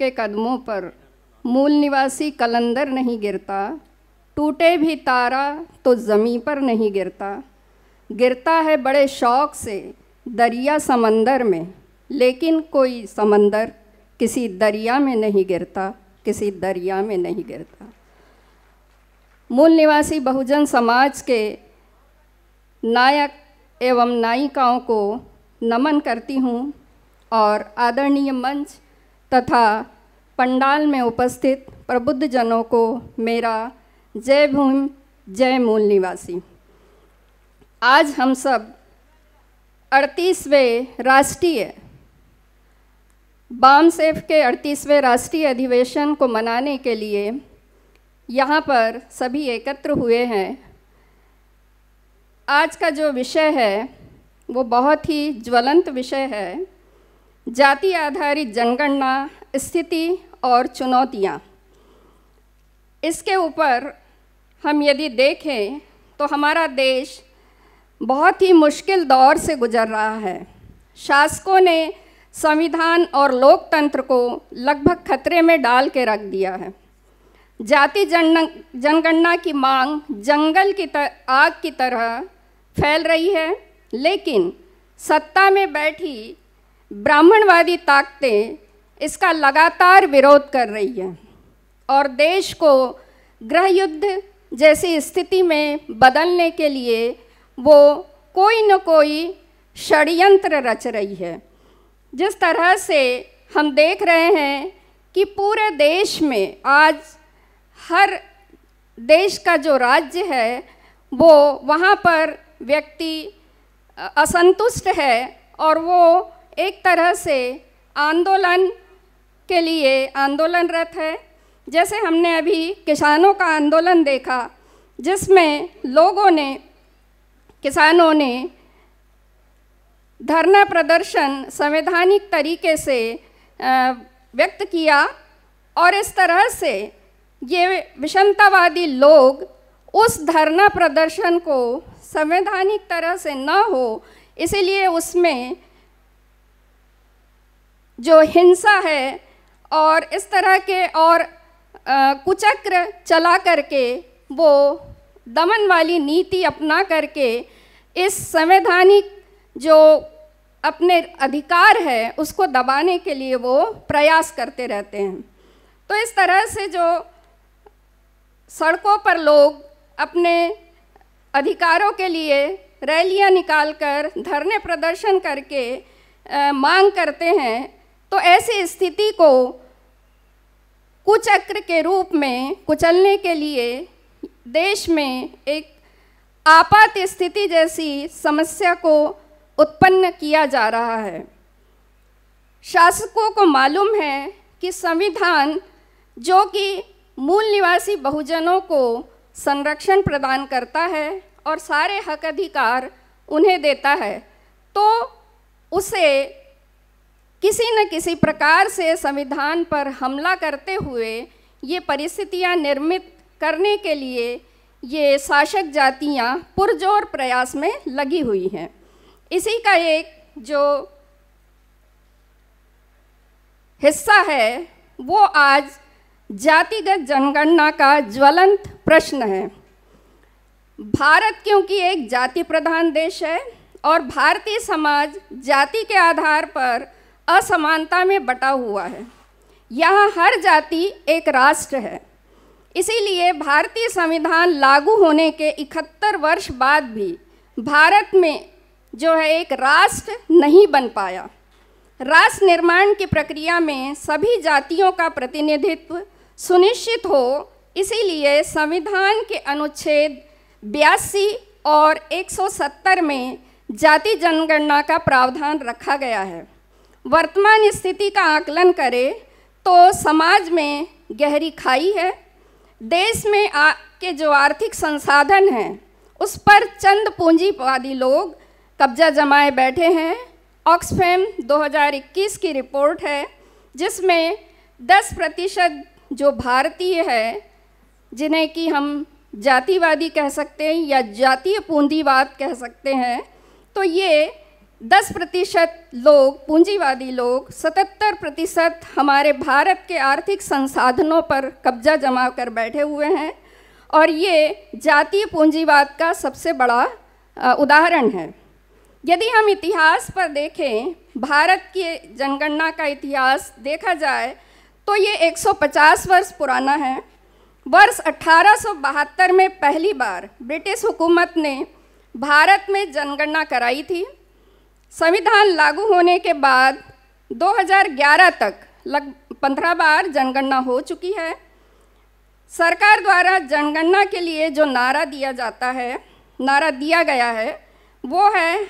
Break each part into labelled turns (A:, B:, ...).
A: के कदमों पर मूल निवासी कलंदर नहीं गिरता, टूटे भी तारा तो ज़मीं पर नहीं गिरता। गिरता है बड़े शौक़ से दरिया समंदर में, लेकिन कोई समंदर किसी दरिया में नहीं गिरता, किसी दरिया में नहीं गिरता। मूल निवासी बहुजन समाज के नायक एवं नायिकाओं को नमन करती हूँ और आदरणीय मंच तथा पंडाल में उपस्थित प्रबुद्ध जनों को मेरा जय भीम जय मूल निवासी। आज हम सब 38वें राष्ट्रीय बामसेफ के 38वें राष्ट्रीय अधिवेशन को मनाने के लिए यहाँ पर सभी एकत्र हुए हैं। आज का जो विषय है वो बहुत ही ज्वलंत विषय है, जाति आधारित जनगणना, स्थिति और चुनौतियाँ। इसके ऊपर हम यदि देखें तो हमारा देश बहुत ही मुश्किल दौर से गुजर रहा है। शासकों ने संविधान और लोकतंत्र को लगभग खतरे में डाल के रख दिया है। जाति जनगणना की मांग जंगल की आग की तरह फैल रही है, लेकिन सत्ता में बैठी ब्राह्मणवादी ताकतें इसका लगातार विरोध कर रही हैं और देश को गृह युद्ध जैसी स्थिति में बदलने के लिए वो कोई न कोई षड्यंत्र रच रही है। जिस तरह से हम देख रहे हैं कि पूरे देश में आज हर देश का जो राज्य है वो वहाँ पर व्यक्ति असंतुष्ट है और वो एक तरह से आंदोलन के लिए आंदोलनरत है। जैसे हमने अभी किसानों का आंदोलन देखा, जिसमें किसानों ने धरना प्रदर्शन संवैधानिक तरीके से व्यक्त किया और इस तरह से ये विषमतावादी लोग उस धरना प्रदर्शन को संवैधानिक तरह से न हो, इसीलिए उसमें जो हिंसा है और इस तरह के और कुचक्र चला करके वो दमन वाली नीति अपना करके इस संवैधानिक जो अपने अधिकार है उसको दबाने के लिए वो प्रयास करते रहते हैं। तो इस तरह से जो सड़कों पर लोग अपने अधिकारों के लिए रैलियां निकालकर धरने प्रदर्शन करके मांग करते हैं, तो ऐसी स्थिति को कुचक्र के रूप में कुचलने के लिए देश में एक आपात स्थिति जैसी समस्या को उत्पन्न किया जा रहा है। शासकों को मालूम है कि संविधान जो कि मूल निवासी बहुजनों को संरक्षण प्रदान करता है और सारे हक अधिकार उन्हें देता है, तो उसे किसी न किसी प्रकार से संविधान पर हमला करते हुए ये परिस्थितियां निर्मित करने के लिए ये शासक जातियां पुरजोर प्रयास में लगी हुई हैं। इसी का एक जो हिस्सा है वो आज जातिगत जनगणना का ज्वलंत प्रश्न है। भारत क्योंकि एक जाति प्रधान देश है और भारतीय समाज जाति के आधार पर असमानता में बटा हुआ है। यहाँ हर जाति एक राष्ट्र है। इसीलिए भारतीय संविधान लागू होने के 71 वर्ष बाद भी भारत में जो है एक राष्ट्र नहीं बन पाया। राष्ट्र निर्माण की प्रक्रिया में सभी जातियों का प्रतिनिधित्व सुनिश्चित हो, इसीलिए संविधान के अनुच्छेद 82 और 170 में जाति जनगणना का प्रावधान रखा गया है। वर्तमान स्थिति का आकलन करें तो समाज में गहरी खाई है। देश में के जो आर्थिक संसाधन हैं उस पर चंद पूंजीवादी लोग कब्जा जमाए बैठे हैं। ऑक्सफैम 2021 की रिपोर्ट है जिसमें 10% जो भारतीय है, जिन्हें कि हम जातिवादी कह सकते हैं या जातीय पूंजीवाद कह सकते हैं, तो ये 10% लोग, पूंजीवादी लोग, 77% हमारे भारत के आर्थिक संसाधनों पर कब्जा जमा कर बैठे हुए हैं और ये जातीय पूंजीवाद का सबसे बड़ा उदाहरण है। यदि हम इतिहास पर देखें, भारत की जनगणना का इतिहास देखा जाए तो ये 150 वर्ष पुराना है। वर्ष 1872 में पहली बार ब्रिटिश हुकूमत ने भारत में जनगणना कराई थी। संविधान लागू होने के बाद 2011 तक लगभग 15 बार जनगणना हो चुकी है। सरकार द्वारा जनगणना के लिए जो नारा दिया गया है वो है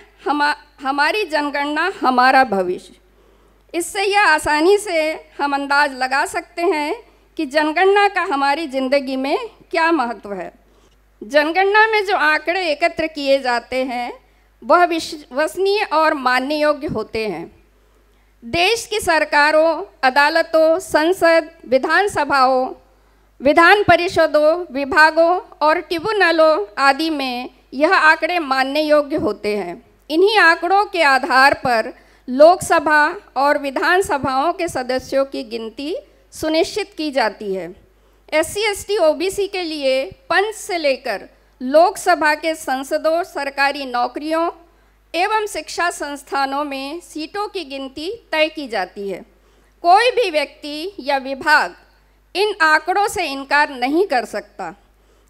A: हमारी जनगणना हमारा भविष्य। इससे यह आसानी से हम अंदाज लगा सकते हैं कि जनगणना का हमारी ज़िंदगी में क्या महत्व है। जनगणना में जो आंकड़े एकत्र किए जाते हैं वह विश्वसनीय और मानने योग्य होते हैं। देश की सरकारों, अदालतों, संसद, विधानसभाओं, विधान परिषदों, विभागों और ट्रिब्यूनलों आदि में यह आंकड़े मानने योग्य होते हैं। इन्हीं आंकड़ों के आधार पर लोकसभा और विधानसभाओं के सदस्यों की गिनती सुनिश्चित की जाती है। SC, ST, OBC के लिए पंच से लेकर लोकसभा के संसदों, सरकारी नौकरियों एवं शिक्षा संस्थानों में सीटों की गिनती तय की जाती है। कोई भी व्यक्ति या विभाग इन आंकड़ों से इनकार नहीं कर सकता।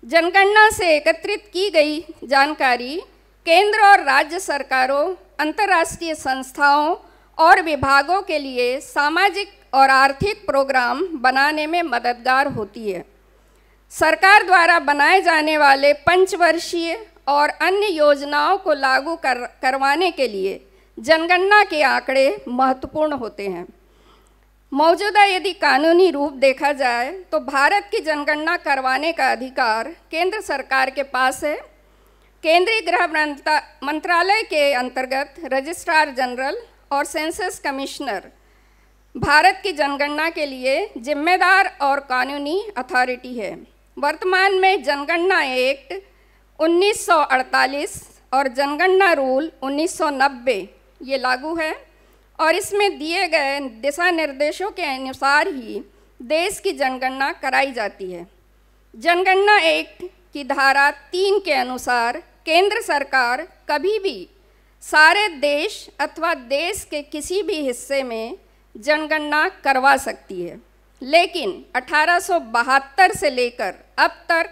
A: जनगणना से एकत्रित की गई जानकारी केंद्र और राज्य सरकारों, अंतर्राष्ट्रीय संस्थाओं और विभागों के लिए सामाजिक और आर्थिक प्रोग्राम बनाने में मददगार होती है। सरकार द्वारा बनाए जाने वाले पंचवर्षीय और अन्य योजनाओं को लागू करवाने के लिए जनगणना के आंकड़े महत्वपूर्ण होते हैं। मौजूदा यदि कानूनी रूप देखा जाए तो भारत की जनगणना करवाने का अधिकार केंद्र सरकार के पास है। केंद्रीय गृह मंत्रालय के अंतर्गत रजिस्ट्रार जनरल और सेंसस कमिश्नर भारत की जनगणना के लिए जिम्मेदार और कानूनी अथॉरिटी है। वर्तमान में जनगणना एक्ट 1948 और जनगणना रूल 1990 ये लागू है और इसमें दिए गए दिशा निर्देशों के अनुसार ही देश की जनगणना कराई जाती है। जनगणना एक्ट की धारा 3 के अनुसार केंद्र सरकार कभी भी सारे देश अथवा देश के किसी भी हिस्से में जनगणना करवा सकती है, लेकिन 1872 से लेकर अब तक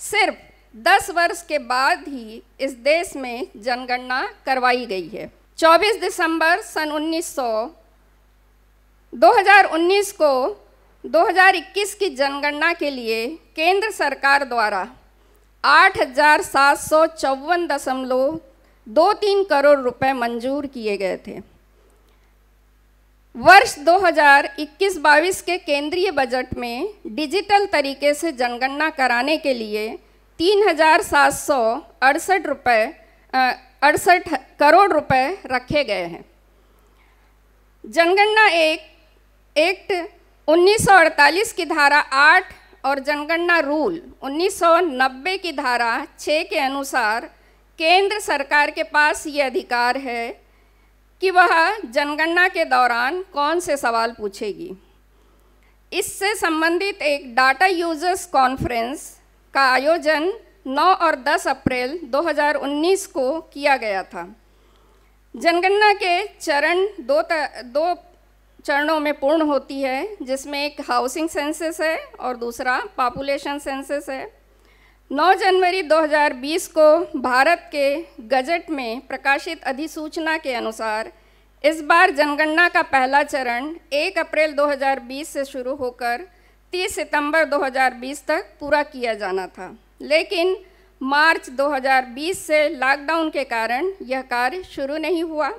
A: सिर्फ 10 वर्ष के बाद ही इस देश में जनगणना करवाई गई है। 24 दिसंबर सन 2019 को 2021 की जनगणना के लिए केंद्र सरकार द्वारा 8,754.23 करोड़ रुपए मंजूर किए गए थे। वर्ष 2021-22 के केंद्रीय बजट में डिजिटल तरीके से जनगणना कराने के लिए 3,768 करोड़ रुपए रखे गए हैं। जनगणना एक्ट 1948 की धारा 8 और जनगणना रूल 1990 की धारा 6 के अनुसार केंद्र सरकार के पास ये अधिकार है कि वह जनगणना के दौरान कौन से सवाल पूछेगी। इससे संबंधित एक डाटा यूजर्स कॉन्फ्रेंस का आयोजन 9 और 10 अप्रैल 2019 को किया गया था। जनगणना के चरण दो चरणों में पूर्ण होती है, जिसमें एक हाउसिंग सेंसस है और दूसरा पॉपुलेशन सेंसस है। 9 जनवरी 2020 को भारत के गजट में प्रकाशित अधिसूचना के अनुसार इस बार जनगणना का पहला चरण 1 अप्रैल 2020 से शुरू होकर 30 सितंबर 2020 तक पूरा किया जाना था, लेकिन मार्च 2020 से लॉकडाउन के कारण यह कार्य शुरू नहीं हुआ।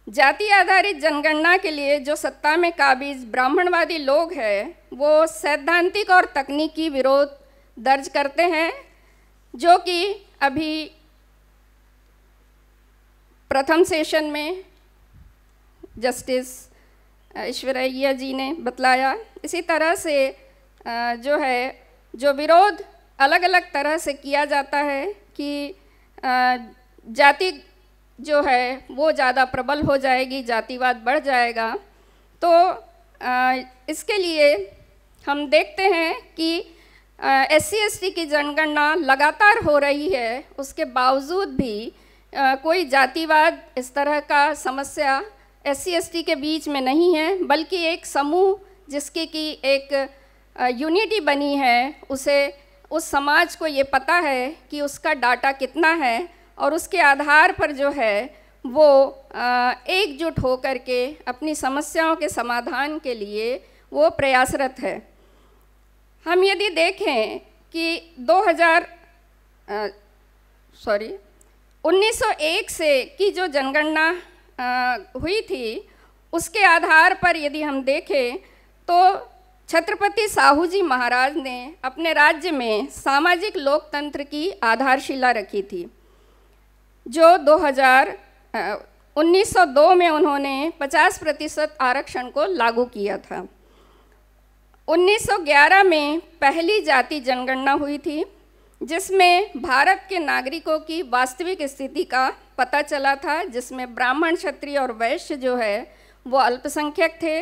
A: जाति आधारित जनगणना के लिए जो सत्ता में काबिज ब्राह्मणवादी लोग हैं, वो सैद्धांतिक और तकनीकी विरोध दर्ज करते हैं, जो कि अभी प्रथम सेशन में जस्टिस ईश्वरैया जी ने बतलाया। इसी तरह से जो विरोध अलग अलग तरह से किया जाता है कि जाति जो है वो ज़्यादा प्रबल हो जाएगी, जातिवाद बढ़ जाएगा। तो इसके लिए हम देखते हैं कि SC/ST की जनगणना लगातार हो रही है, उसके बावजूद भी कोई जातिवाद इस तरह का समस्या SC/ST के बीच में नहीं है, बल्कि एक समूह जिसकी कि एक यूनिटी बनी है, उस समाज को ये पता है कि उसका डाटा कितना है और उसके आधार पर जो है वो एकजुट हो कर के अपनी समस्याओं के समाधान के लिए वो प्रयासरत है। हम यदि देखें कि 1901 से की जो जनगणना हुई थी, उसके आधार पर यदि हम देखें तो छत्रपति साहू जी महाराज ने अपने राज्य में सामाजिक लोकतंत्र की आधारशिला रखी थी, जो 1902 में उन्होंने 50% आरक्षण को लागू किया था। 1911 में पहली जाति जनगणना हुई थी, जिसमें भारत के नागरिकों की वास्तविक स्थिति का पता चला था, जिसमें ब्राह्मण, क्षत्रिय और वैश्य जो है वो अल्पसंख्यक थे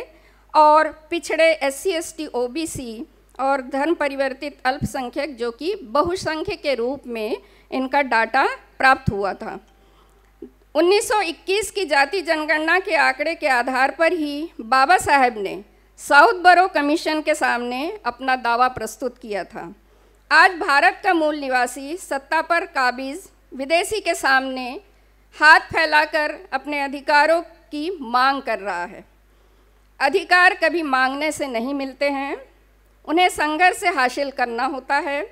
A: और पिछड़े SC/ST, OBC और धर्म परिवर्तित अल्पसंख्यक जो कि बहुसंख्यक के रूप में इनका डाटा प्राप्त हुआ था। 1921 की जाति जनगणना के आंकड़े के आधार पर ही बाबा साहेब ने साउथ बरो कमीशन के सामने अपना दावा प्रस्तुत किया था। आज भारत का मूल निवासी सत्ता पर काबिज विदेशी के सामने हाथ फैलाकर अपने अधिकारों की मांग कर रहा है। अधिकार कभी मांगने से नहीं मिलते हैं, उन्हें संघर्ष से हासिल करना होता है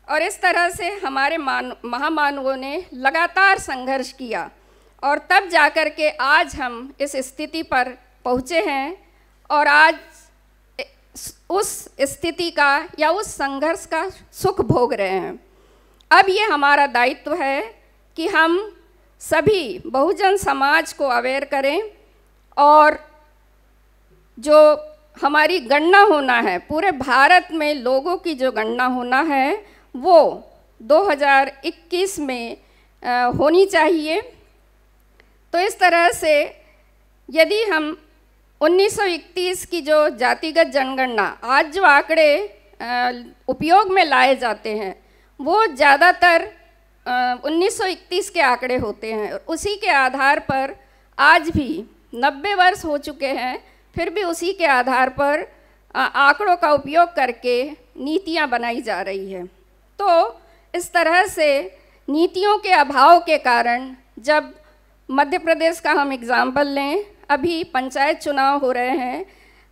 A: और इस तरह से हमारे महामानवों ने लगातार संघर्ष किया और तब जाकर के आज हम इस स्थिति पर पहुँचे हैं और आज उस स्थिति का या उस संघर्ष का सुख भोग रहे हैं। अब ये हमारा दायित्व है कि हम सभी बहुजन समाज को अवेयर करें और जो हमारी गणना होना है, पूरे भारत में लोगों की जो गणना होना है वो 2021 में होनी चाहिए। तो इस तरह से यदि हम 1931 की जो जातिगत जनगणना, आज जो आंकड़े उपयोग में लाए जाते हैं वो ज़्यादातर 1931 के आंकड़े होते हैं। उसी के आधार पर आज भी 90 वर्ष हो चुके हैं, फिर भी उसी के आधार पर आंकड़ों का उपयोग करके नीतियां बनाई जा रही है। तो इस तरह से नीतियों के अभाव के कारण, जब मध्य प्रदेश का हम एग्ज़ाम्पल लें, अभी पंचायत चुनाव हो रहे हैं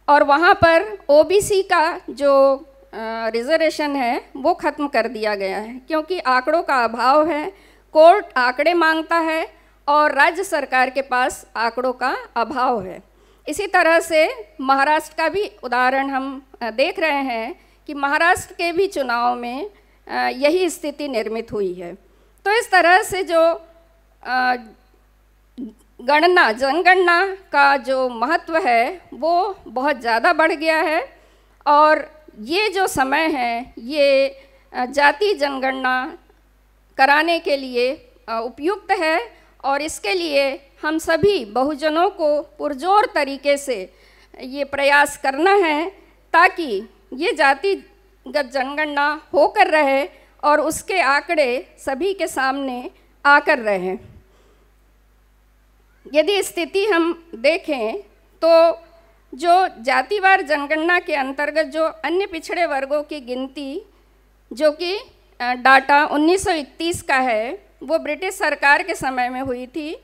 A: और वहाँ पर OBC का जो रिजर्वेशन है वो ख़त्म कर दिया गया है, क्योंकि आंकड़ों का अभाव है। कोर्ट आंकड़े मांगता है और राज्य सरकार के पास आंकड़ों का अभाव है। इसी तरह से महाराष्ट्र का भी उदाहरण हम देख रहे हैं कि महाराष्ट्र के भी चुनाव में यही स्थिति निर्मित हुई है। तो इस तरह से जो जनगणना का जो महत्व है वो बहुत ज़्यादा बढ़ गया है और ये जो समय है ये जाति जनगणना कराने के लिए उपयुक्त है और इसके लिए हम सभी बहुजनों को पुरजोर तरीके से ये प्रयास करना है ताकि ये जातिगत जनगणना होकर रहे और उसके आंकड़े सभी के सामने आकर रहें। यदि स्थिति हम देखें तो जो जातिवार जनगणना के अंतर्गत जो अन्य पिछड़े वर्गों की गिनती, जो कि डाटा 1931 का है, वो ब्रिटिश सरकार के समय में हुई थी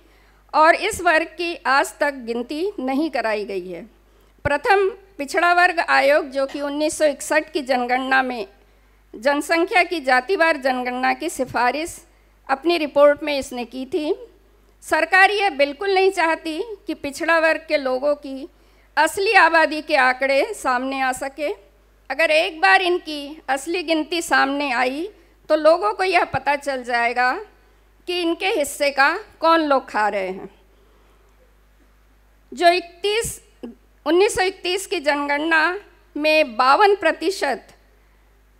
A: और इस वर्ग की आज तक गिनती नहीं कराई गई है। प्रथम पिछड़ा वर्ग आयोग जो कि 1961 की जनगणना में जनसंख्या की जातिवार जनगणना की सिफारिश अपनी रिपोर्ट में इसने की थी। सरकार यह बिल्कुल नहीं चाहती कि पिछड़ा वर्ग के लोगों की असली आबादी के आंकड़े सामने आ सके। अगर एक बार इनकी असली गिनती सामने आई तो लोगों को यह पता चल जाएगा कि इनके हिस्से का कौन लोग खा रहे हैं। जो 1931 की जनगणना में 52%,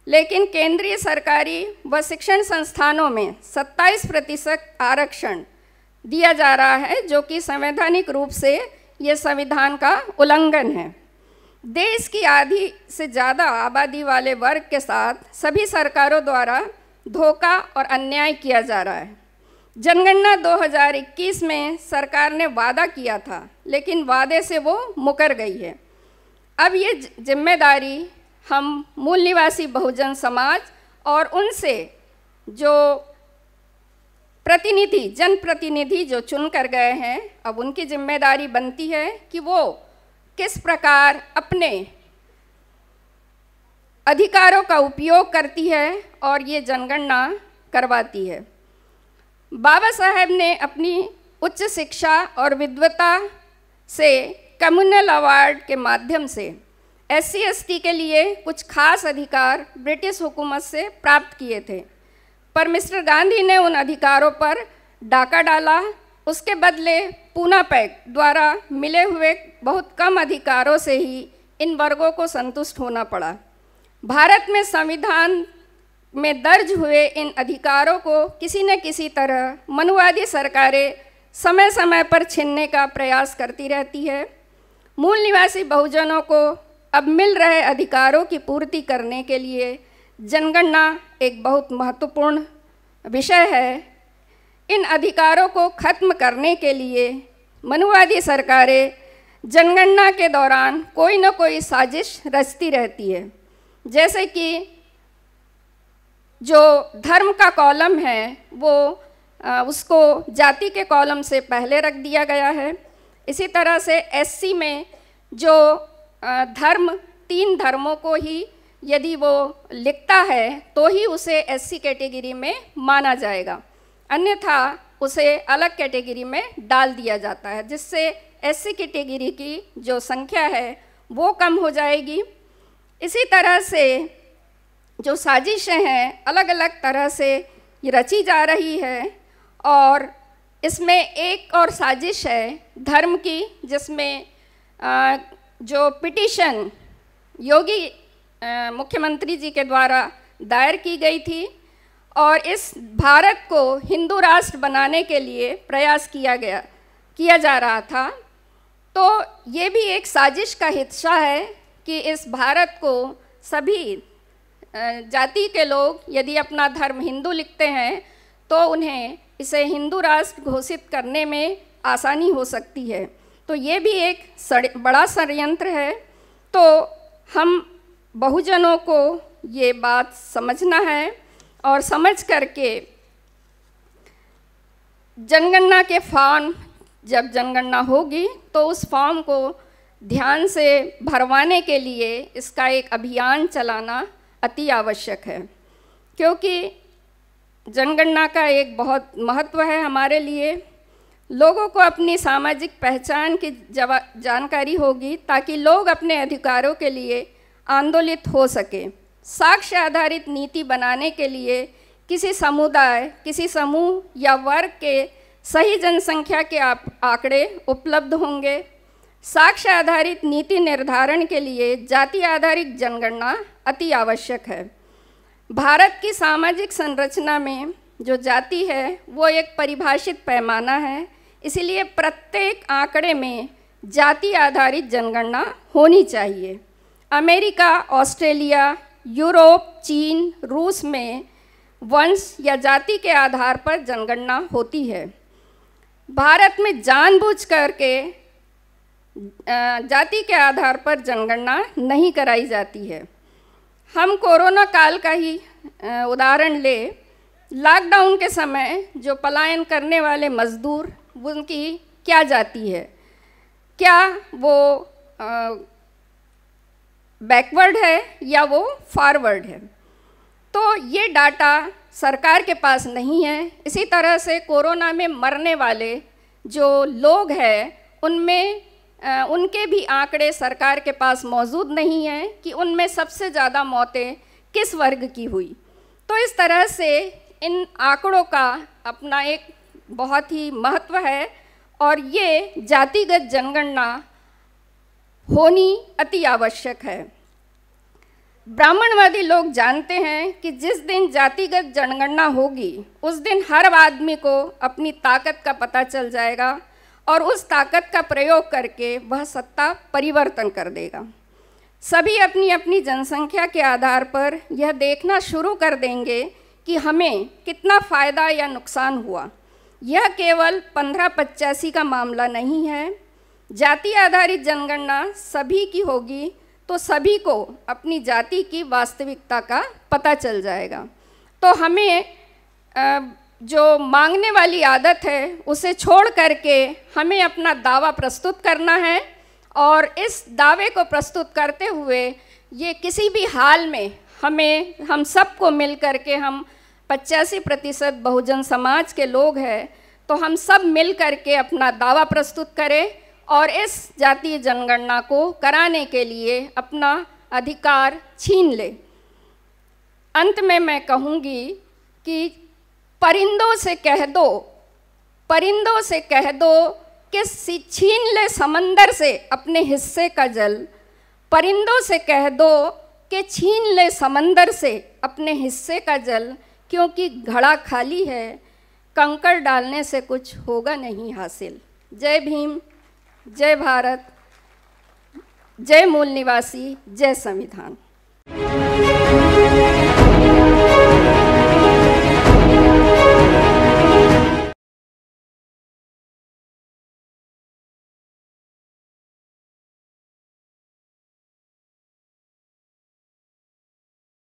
A: लेकिन केंद्रीय सरकारी व शिक्षण संस्थानों में 27% आरक्षण दिया जा रहा है, जो कि संवैधानिक रूप से ये संविधान का उल्लंघन है। देश की आधी से ज़्यादा आबादी वाले वर्ग के साथ सभी सरकारों द्वारा धोखा और अन्याय किया जा रहा है। जनगणना 2021 में सरकार ने वादा किया था, लेकिन वादे से वो मुकर गई है। अब ये जिम्मेदारी हम मूल निवासी बहुजन समाज और उनसे जो प्रतिनिधि, जनप्रतिनिधि जो चुन कर गए हैं, अब उनकी जिम्मेदारी बनती है कि वो किस प्रकार अपने अधिकारों का उपयोग करती है और ये जनगणना करवाती है। बाबा साहेब ने अपनी उच्च शिक्षा और विद्वता से कम्युनल अवार्ड के माध्यम से SC/ST के लिए कुछ खास अधिकार ब्रिटिश हुकूमत से प्राप्त किए थे, पर मिस्टर गांधी ने उन अधिकारों पर डाका डाला। उसके बदले पूना पैक्ट द्वारा मिले हुए बहुत कम अधिकारों से ही इन वर्गों को संतुष्ट होना पड़ा। भारत में संविधान में दर्ज हुए इन अधिकारों को किसी न किसी तरह मनुवादी सरकारें समय समय पर छीनने का प्रयास करती रहती है। मूल निवासी बहुजनों को अब मिल रहे अधिकारों की पूर्ति करने के लिए जनगणना एक बहुत महत्वपूर्ण विषय है। इन अधिकारों को खत्म करने के लिए मनुवादी सरकारें जनगणना के दौरान कोई न कोई साजिश रचती रहती है। जैसे कि जो धर्म का कॉलम है वो उसको जाति के कॉलम से पहले रख दिया गया है। इसी तरह से SC में जो धर्म, 3 धर्मों को ही यदि वो लिखता है तो ही उसे SC कैटेगरी में माना जाएगा, अन्यथा उसे अलग कैटेगरी में डाल दिया जाता है, जिससे SC कैटेगरी की जो संख्या है वो कम हो जाएगी। इसी तरह से जो साजिशें हैं अलग अलग तरह से ये रची जा रही है, और इसमें एक और साजिश है धर्म की, जिसमें जो पिटीशन योगी मुख्यमंत्री जी के द्वारा दायर की गई थी और इस भारत को हिंदू राष्ट्र बनाने के लिए प्रयास किया जा रहा था, तो ये भी एक साजिश का हिस्सा है कि इस भारत को सभी जाति के लोग यदि अपना धर्म हिंदू लिखते हैं तो उन्हें इसे हिंदू राष्ट्र घोषित करने में आसानी हो सकती है। तो ये भी एक बड़ा षड्यंत्र है। तो हम बहुजनों को ये बात समझना है और समझ करके जनगणना के फॉर्म, जब जनगणना होगी तो उस फॉर्म को ध्यान से भरवाने के लिए इसका एक अभियान चलाना अति आवश्यक है, क्योंकि जनगणना का एक बहुत महत्व है हमारे लिए। लोगों को अपनी सामाजिक पहचान की जानकारी होगी ताकि लोग अपने अधिकारों के लिए आंदोलित हो सके। साक्ष्य आधारित नीति बनाने के लिए किसी समुदाय, किसी समूह या वर्ग के सही जनसंख्या के आंकड़े उपलब्ध होंगे। साक्ष्य आधारित नीति निर्धारण के लिए जाति आधारित जनगणना अति आवश्यक है। भारत की सामाजिक संरचना में जो जाति है वो एक परिभाषित पैमाना है, इसलिए प्रत्येक आंकड़े में जाति आधारित जनगणना होनी चाहिए। अमेरिका, ऑस्ट्रेलिया, यूरोप, चीन, रूस में वंश या जाति के आधार पर जनगणना होती है। भारत में जानबूझ करके जाति के आधार पर जनगणना नहीं कराई जाती है। हम कोरोना काल का ही उदाहरण ले। लॉकडाउन के समय जो पलायन करने वाले मजदूर, उनकी क्या जाति है? क्या वो बैकवर्ड है या वो फॉरवर्ड है? तो ये डाटा सरकार के पास नहीं है। इसी तरह से कोरोना में मरने वाले जो लोग हैं उनमें उनके भी आंकड़े सरकार के पास मौजूद नहीं हैं कि उनमें सबसे ज़्यादा मौतें किस वर्ग की हुई। तो इस तरह से इन आंकड़ों का अपना एक बहुत ही महत्व है और ये जातिगत जनगणना होनी अति आवश्यक है। ब्राह्मणवादी लोग जानते हैं कि जिस दिन जातिगत जनगणना होगी उस दिन हर आदमी को अपनी ताकत का पता चल जाएगा और उस ताकत का प्रयोग करके वह सत्ता परिवर्तन कर देगा। सभी अपनी अपनी जनसंख्या के आधार पर यह देखना शुरू कर देंगे कि हमें कितना फ़ायदा या नुकसान हुआ। यह केवल 1585 का मामला नहीं है। जाति आधारित जनगणना सभी की होगी तो सभी को अपनी जाति की वास्तविकता का पता चल जाएगा। तो हमें जो मांगने वाली आदत है उसे छोड़ करके हमें अपना दावा प्रस्तुत करना है और इस दावे को प्रस्तुत करते हुए ये किसी भी हाल में हम सबको मिल करके, हम 85% बहुजन समाज के लोग हैं, तो हम सब मिल करके अपना दावा प्रस्तुत करें और इस जातीय जनगणना को कराने के लिए अपना अधिकार छीन ले। अंत में मैं कहूँगी कि परिंदों से कह दो कि छीन ले समंदर से अपने हिस्से का जल। परिंदों से कह दो कि छीन ले समंदर से अपने हिस्से का जल, क्योंकि घड़ा खाली है, कंकड़ डालने से कुछ होगा नहीं हासिल। जय भीम, जय भारत, जय मूल निवासी, जय संविधान।